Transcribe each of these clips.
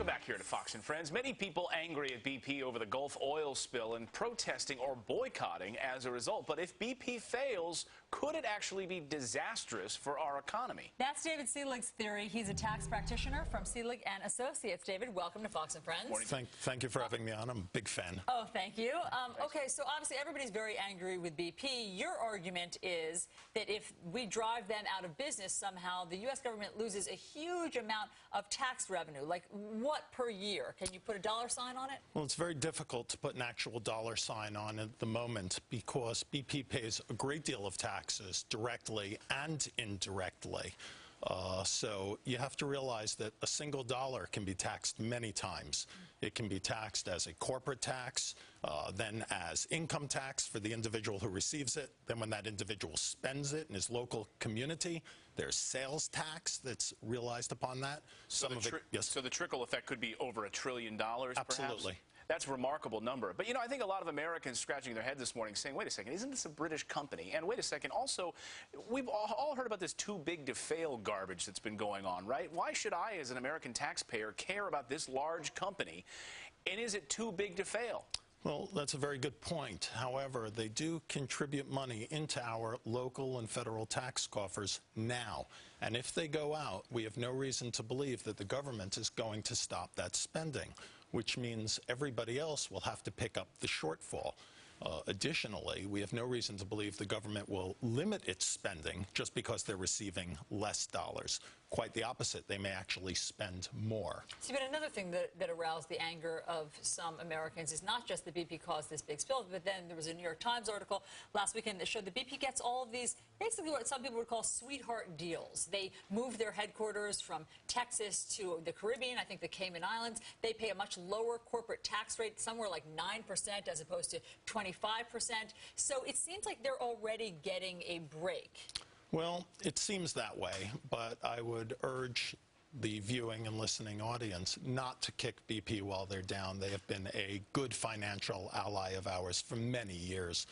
back here to Fox and Friends. Many people angry at BP over the Gulf oil spill and protesting or boycotting as a result. But if BP fails, could it actually be disastrous for our economy? That's David Selig's theory. He's a tax practitioner from Selig and Associates. David, welcome to Fox and Friends. Morning. Thank you for having me on. I'm a big fan. Oh, thank you. Okay, so obviously everybody's very angry with BP. Your argument is that if we drive them out of business, somehow the U.S. government loses a huge amount of tax revenue. Like what per year? Can you put a dollar sign on it? Well, it's very difficult to put an actual dollar sign on at the moment because BP pays a great deal of taxes directly and indirectly. So you have to realize that a single dollar can be taxed many times. It can be taxed as a corporate tax, then as income tax for the individual who receives it. Then when that individual spends it in his local community, there's sales tax that's realized upon that. So the trickle effect could be over $1 trillion, perhaps? Absolutely. That's a remarkable number. But, you know, I think a lot of Americans scratching their heads this morning saying, wait a second, isn't this a British company? And wait a second, also, we've all heard about this too big to fail garbage that's been going on, right? Why should I, as an American taxpayer, care about this large company? And is it too big to fail? Well, that's a very good point. However, they do contribute money into our local and federal tax coffers now. And if they go out, we have no reason to believe that the government is going to stop that spending, which means everybody else will have to pick up the shortfall. Additionally, we have no reason to believe the government will limit its spending just because they're receiving less dollars. Quite the opposite. They may actually spend more. See, but another thing that aroused the anger of some Americans is not just that BP caused this big spill, but then there was a New York Times article last weekend that showed that BP gets all of these, basically what some people would call sweetheart deals. They move their headquarters from Texas to the Caribbean, I think the Cayman Islands. They pay a much lower corporate tax rate, somewhere like 9% as opposed to 25%. So it seems like they're already getting a break. Well, it seems that way, but I would urge the viewing and listening audience not to kick BP while they're down. They have been a good financial ally of ours for many years.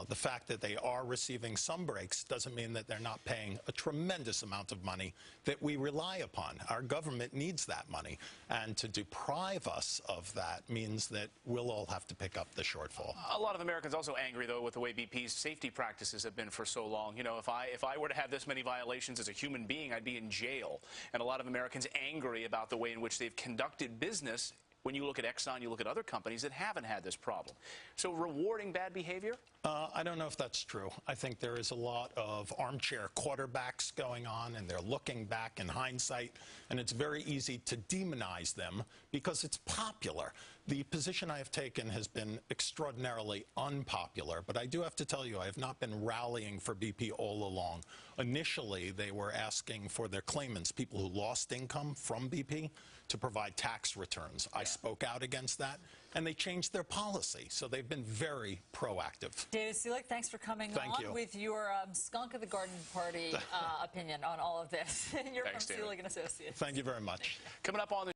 The fact that they are receiving some breaks doesn't mean that they're not paying a tremendous amount of money that we rely upon. Our government needs that money, and to deprive us of that means that we'll all have to pick up the shortfall. A lot of Americans also angry, though, with the way BP's safety practices have been for so long. You know, if I were to have this many violations as a human being, I'd be in jail. And a lot of Americans angry about the way in which they've conducted business. When you look at Exxon, you look at other companies that haven't had this problem. So rewarding bad behavior? I don't know if that's true. I think there is a lot of armchair quarterbacks going on, and they're looking back in hindsight, and it's very easy to demonize them because it's popular. The position I have taken has been extraordinarily unpopular, but I do have to tell you, I have not been rallying for BP all along. Initially, they were asking for their claimants, people who lost income from BP, to provide tax returns. I spoke out against that, and they changed their policy. So they've been very proactive. David Selig, thanks for coming on with your skunk of the garden party opinion on all of this. You're from Selig and Associates. Thank you very much. Coming up on the